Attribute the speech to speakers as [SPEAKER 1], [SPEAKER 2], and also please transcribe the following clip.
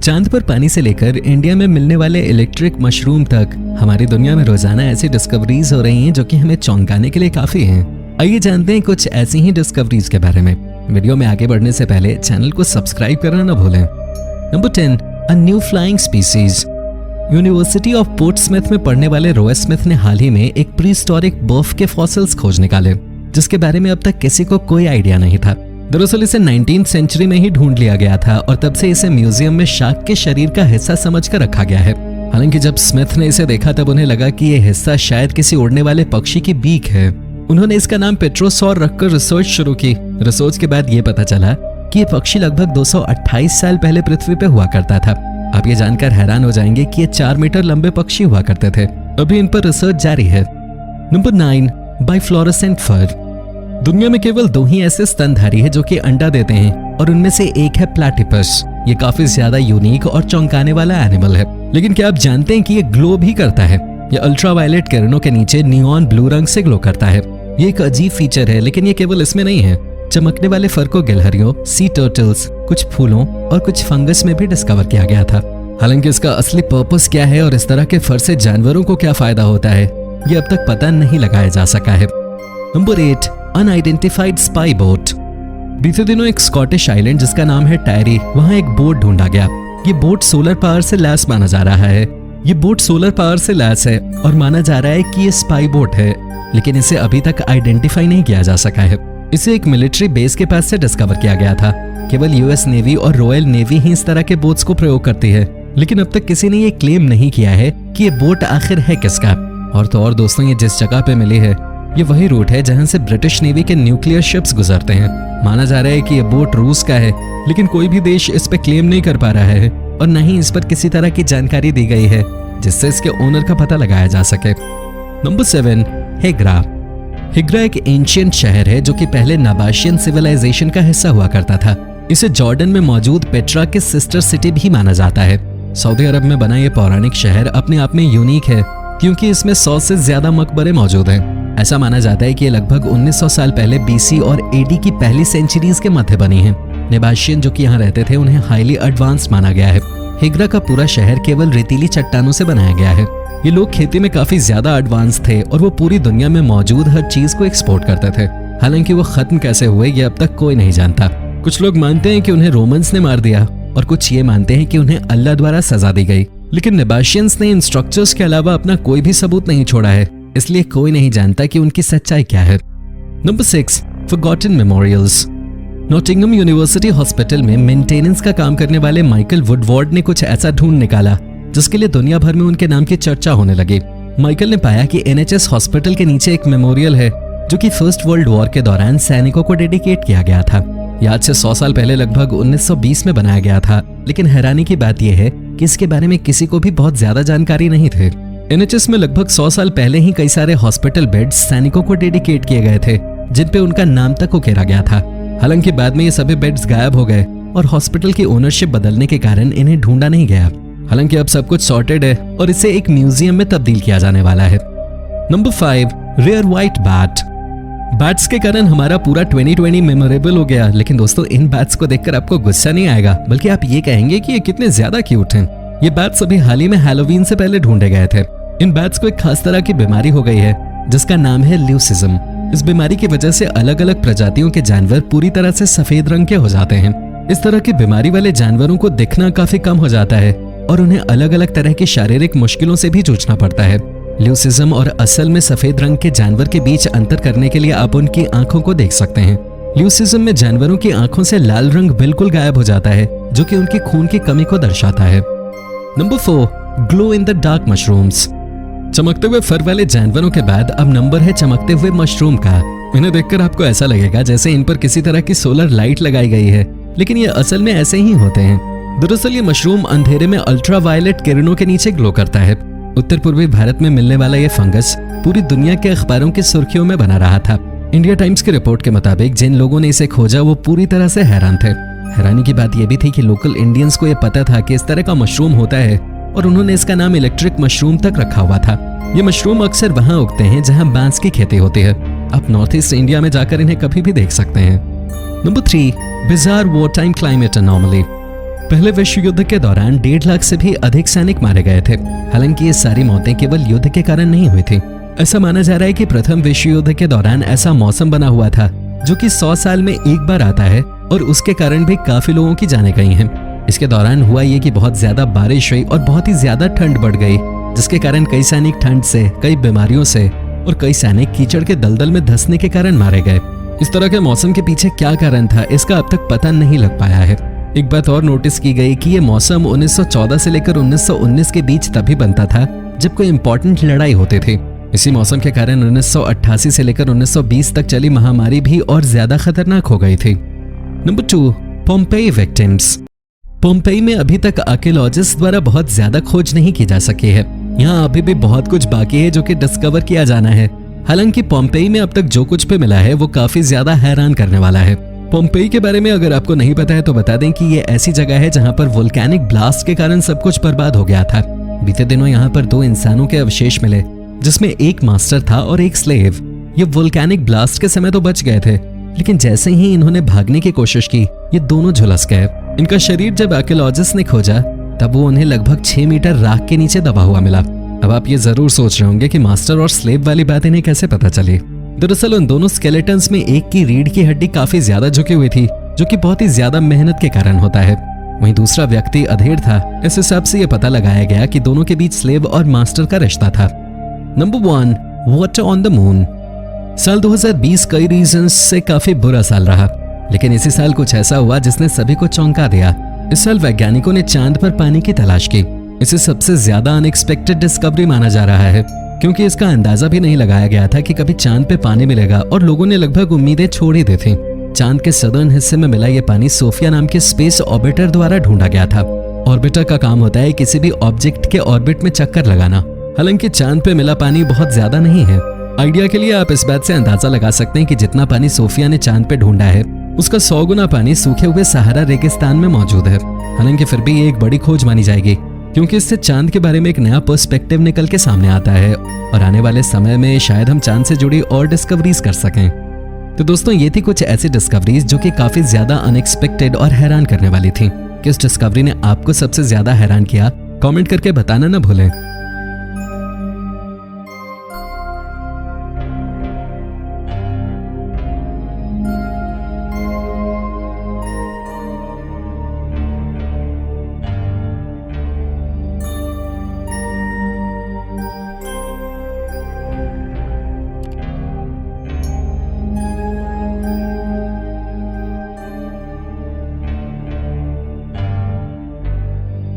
[SPEAKER 1] चांद पर पानी से लेकर इंडिया में मिलने वाले इलेक्ट्रिक मशरूम तक हमारी दुनिया में रोजाना ऐसी डिस्कवरीज हो रही हैं जो कि हमें चौंकाने के लिए काफी हैं। आइए जानते हैं कुछ ऐसी ही डिस्कवरीज के बारे में। वीडियो में आगे बढ़ने से पहले चैनल को सब्सक्राइब करना न भूलें। Number 10, a new flying species. University of Portsmouth में पढ़ने वाले रॉय स्मिथ ने हाल ही में एक प्रीहिस्टोरिक बर्फ के फॉसिल्स खोज निकाले जिसके बारे में अब तक किसी को कोई आइडिया नहीं था। दरअसल इसे 19th सेंचुरी में ही ढूंढ लिया गया था और तब से इसे म्यूजियम में शार्क के शरीर का हिस्सा समझकर रखा गया है। हालांकि जब स्मिथ ने इसे देखा तब उन्हें लगा कि यह हिस्सा शायद किसी उड़ने वाले पक्षी की बीक है। उन्होंने इसका नाम पेट्रोसॉर रखकर रिसर्च शुरू की। रिसर्च के बाद ये पता चला कि ये पक्षी लगभग 228 साल पहले पृथ्वी पे हुआ करता था। आप ये जानकर हैरान हो जाएंगे कि ये 4 मीटर लंबे पक्षी हुआ करते थे। अभी इन पर रिसर्च जारी है। नंबर 9, बाइफ्लोरेसेंट फर। दुनिया में केवल 2 ही ऐसे स्तनधारी हैं जो कि अंडा देते हैं और उनमें से एक है प्लैटिपस। ये काफी ज्यादा यूनिक और चौंकाने वाला एनिमल है। लेकिन क्या आप जानते हैं कि ये ग्लो भी करता है? ये अल्ट्रावायलेट किरणों के नीचे नियॉन ब्लू रंग से ग्लो करता है। ये एक अजीब फीचर है, लेकिन ये केवल इसमें नहीं है। चमकने वाले फर को गिलहरियों, सी टर्टल्स, कुछ फूलों और कुछ फंगस में भी डिस्कवर किया गया था। हालांकि इसका असली पर्पस क्या है और इस तरह के फर से जानवरों को क्या फायदा होता है, ये अब तक पता नहीं लगाया जा सका है। Number 8, unidentified spy boat. बीते दिनों एक स्कॉटिश आइलैंड जिसका नाम है टायरी, वहां एक बोट ढूंढा गया। ये बोट सोलर पावर से लैस माना जा रहा है। ये बोट सोलर पावर से लैस है और माना जा रहा है कि ये स्पाई बोट है, लेकिन इसे अभी तक आइडेंटिफाई नहीं किया जा सका है। इसे एक मिलिट्री बेस के पास से डिस्कवर किया गया था। केवल यूएस नेवी और रॉयल नेवी ही इस तरह के बोट्स को प्रयोग करती है, लेकिन अब तक किसी ने ये क्लेम नहीं किया है कि ये बोट आखिर है किसका। और तो और दोस्तों, ये जिस जगह पे मिली है ये वही रूट है जहां से ब्रिटिश नेवी के न्यूक्लियर शिप्स गुजरते हैं। माना जा रहा है कि ये बोट रूस का है, लेकिन कोई भी देश इस पे क्लेम नहीं कर पा रहा है और न ही इस पर किसी तरह की जानकारी दी गई है जिससे इसके ओनर का पता लगाया जा सके। नंबर 7, हेग्रा। हेग्रा एक एंशिएंट शहर है जो कि पहले नबाशियन सिविलाइजेशन का हिस्सा हुआ करता था। इसे जॉर्डन में मौजूद पेट्रा की सिस्टर सिटी भी माना जाता है। सऊदी अरब में बना ये पौराणिक शहर अपने आप में यूनिक है क्योंकि इसमें 100 से ज्यादा मकबरे मौजूद हैं। ऐसा माना जाता है कि ये लगभग 1900 साल पहले बीसी और एडी की पहली सेंचुरीज के मध्य बनी है। नेबाशियन जो कि यहाँ रहते थे उन्हें हाईली एडवांस माना गया है। हेग्रा का पूरा शहर केवल रेतीली चट्टानों से बनाया गया है। ये लोग खेती में काफी ज्यादा एडवांस थे और वो पूरी दुनिया में मौजूद हर चीज को एक्सपोर्ट करते थे। हालांकि वो खत्म कैसे हुए ये अब तक कोई नहीं जानता। कुछ लोग मानते हैं कि उन्हें रोमन्स ने मार दिया और कुछ ये मानते हैं कि उन्हें अल्लाह द्वारा सजा दी गई। लेकिन नेबाशियंस ने इन स्ट्रक्चर्स के अलावा अपना कोई भी सबूत नहीं छोड़ा है, इसलिए कोई नहीं जानता कि उनकी सच्चाई क्या है। Number 6, forgotten memorials. Nottingham university hospital में मेंटेनेंस का काम करने वाले माइकल वुडवार्ड ने कुछ ऐसा ढूंढ निकाला जिसके लिए दुनिया भर में उनके नाम की चर्चा होने लगी। माइकल ने पाया कि एनएचएस हॉस्पिटल के नीचे एक मेमोरियल है जो कि फर्स्ट वर्ल्ड वॉर के दौरान सैनिकों को डेडिकेट किया गया था। यह आज से 100 साल पहले लगभग 1920 में बनाया गया था, लेकिन हैरानी की बात यह है कि इसके बारे में किसी को भी बहुत ज्यादा जानकारी नहीं थे। एनएचएस में लगभग 100 साल पहले ही कई सारे हॉस्पिटल बेड्स सैनिकों को डेडिकेट किए गए थे जिन पे उनका नाम तक उकेरा गया था। हालांकि बाद में ये सभी बेड्स गायब हो गए और हॉस्पिटल की ओनरशिप बदलने के कारण इन्हें ढूंढा नहीं गया। हालांकि अब सब कुछ सॉर्टेड है और इसे एक म्यूजियम में तब्दील किया जाने वाला है। Number 5, rare white bat. Bats के कारण हमारा पूरा 2020 मेमोरेबल हो गया, लेकिन दोस्तों इन बैट्स को देखकर आपको गुस्सा नहीं आएगा, बल्कि आप ये कहेंगे कि ये कितने ज्यादा क्यूट हैं। ये बैट्स अभी हाल ही में हैलोवीन से पहले ढूंढे गए थे। इन बैट्स को एक खास तरह की बीमारी हो गई है जिसका नाम है ल्यूसिज्म। इस बीमारी की वजह से अलग अलग प्रजातियों के जानवर पूरी तरह से सफेद रंग के हो जाते हैं। इस तरह की बीमारी वाले जानवरों को दिखना काफी कम हो जाता है और उन्हें अलग अलग तरह की शारीरिक मुश्किलों से भी जूझना पड़ता है। ल्यूसिज्म और असल में सफेद रंग के जानवर के बीच अंतर करने के लिए आप उनकी आंखों को देख सकते हैं। ल्यूसिज्म में जानवरों की आंखों से लाल रंग बिल्कुल गायब हो जाता है जो कि उनकी खून की कमी को दर्शाता है। Number 4, glow in the dark mushrooms. चमकते हुए फर वाले जानवरों के बाद अब नंबर है चमकते हुए मशरूम का। इन्हें देखकर आपको ऐसा लगेगा जैसे इन पर किसी तरह की सोलर लाइट लगाई गई है, लेकिन ये असल में ऐसे ही होते हैं। दरअसल ये मशरूम अंधेरे में अल्ट्रावायलेट किरणों के नीचे ग्लो करता है। उत्तर पूर्वी भारत में मिलने वाला ये फंगस पूरी दुनिया के अखबारों की सुर्खियों में बना रहा था। इंडिया टाइम्स की रिपोर्ट के मुताबिक जिन लोगों ने इसे खोजा वो पूरी तरह से हैरान थे। हैरानी की बात यह भी थी कि लोकल इंडियंस को यह पता था कि इस तरह का मशरूम होता है और उन्होंने इसका नाम इलेक्ट्रिक मशरूम तक रखा हुआ था। ये मशरूम अक्सर वहां उगते हैं जहां बांस की खेती होती है। आप नॉर्थ ईस्ट इंडिया में जाकर इन्हें कभी भी देख सकते हैं। Number 3, bizarre war time climate anomaly. पहले विश्व युद्ध के दौरान 1.5 लाख से भी अधिक सैनिक मारे गए थे। हालांकि ये सारी मौतें केवल युद्ध के कारण नहीं हुई थी। ऐसा माना जा रहा है कि प्रथम विश्व युद्ध के दौरान ऐसा मौसम बना हुआ था जो कि 100 साल में एक बार आता है और उसके कारण भी काफी लोगों की जानें गई हैं। इसके दौरान हुआ ये कि बहुत ज्यादा बारिश हुई और बहुत ही ज्यादा ठंड बढ़ गई, जिसके कारण कई सैनिक ठंड से, कई बीमारियों से और कई सैनिक कीचड़ के दलदल में धंसने के कारण मारे गए। इस तरह के मौसम के पीछे क्या कारण था, इसका अब तक पता नहीं लग पाया है। एक बात और नोटिस की गई कि ये मौसम 1914 से लेकर 1919 के बीच तभी बनता था जब कोई इंपॉर्टेंट लड़ाई होती थी। इसी मौसम के कारण 1988 से लेकर 1920 तक चली महामारी भी और ज्यादा खतरनाक हो गई थी। Number 2, Pompeii victims. पोम्पेई में अभी तक आर्कियोलॉजिस्ट द्वारा बहुत ज्यादा खोज नहीं की जा सकी है। यहाँ अभी भी बहुत कुछ बाकी है जो कि डिस्कवर किया जाना है। हालांकि पोम्पेई में अब तक जो कुछ भी मिला है वो काफी ज्यादा हैरान करने वाला है। पोम्पेई के बारे में अगर आपको नहीं पता है तो बता दें कि ये ऐसी जगह है जहाँ पर वोल्केनिक ब्लास्ट के कारण सब कुछ बर्बाद हो गया था। बीते दिनों यहाँ पर 2 इंसानों के अवशेष मिले, जिसमें एक मास्टर था और एक स्लेव। ये वोल्केनिक ब्लास्ट के समय तो बच गए थे, लेकिन जैसे ही इन्होंने भागने की कोशिश की ये दोनों झुलस गए। इनका शरीर जब आर्कियोलॉजिस्ट ने खोजा तब वो उन्हें लगभग 6 मीटर राख के नीचे दबा हुआ मिला। अब आप ये जरूर सोच रहे होंगे कि मास्टर और स्लेव वाली बात इन्हें कैसे पता चली। दरअसल उन दोनों स्केलेटन्स में एक की रीढ़ की हड्डी काफी ज्यादा झुकी हुई थी, जो कि बहुत ही ज्यादा मेहनत के कारण होता है। वहीं दूसरा व्यक्ति अधेड़ था। इस हिसाब से यह पता लगाया गया कि दोनों के बीच स्लेव और मास्टर का रिश्ता था। Number 1, water on the moon. साल 2020 कई रीजंस से काफी बुरा साल रहा, लेकिन इसी साल कुछ ऐसा हुआ जिसने सभी को चौंका दिया। इस साल वैज्ञानिकों ने चांद पर पानी की तलाश की। इसे सबसे ज्यादा अनएक्सपेक्टेड डिस्कवरी माना जा रहा है, क्योंकि इसका अंदाजा भी नहीं लगाया गया था कि कभी चांद पे पानी मिलेगा और लोगों ने लगभग उम्मीदें छोड़ ही दी थी। चांद के सदर्न हिस्से में मिला ये पानी सोफिया नाम के स्पेस ऑर्बिटर द्वारा ढूंढा गया था। ऑर्बिटर का काम होता है किसी भी ऑब्जेक्ट के ऑर्बिट में चक्कर लगाना। हालांकि चांद पे मिला पानी बहुत ज्यादा नहीं है। आइडिया के लिए आप इस बात से अंदाजा लगा सकते हैं कि जितना पानी सोफिया ने चांद पे ढूंढा है उसका 100 गुना पानी सूखे हुए सहारा रेगिस्तान में मौजूद है। हालांकि फिर भी ये एक बड़ी खोज मानी जाएगी, क्योंकि इससे चांद के बारे में एक नया पर्सपेक्टिव निकल के सामने आता है और आने वाले समय में शायद हम चांद से जुड़ी और डिस्कवरीज कर सकें। तो दोस्तों, ये थी कुछ ऐसी डिस्कवरीज जो कि काफी ज्यादा अनएक्सपेक्टेड और हैरान करने वाली थी। किस डिस्कवरी ने आपको सबसे ज्यादा हैरान किया, कमेंट करके बताना ना भूलें।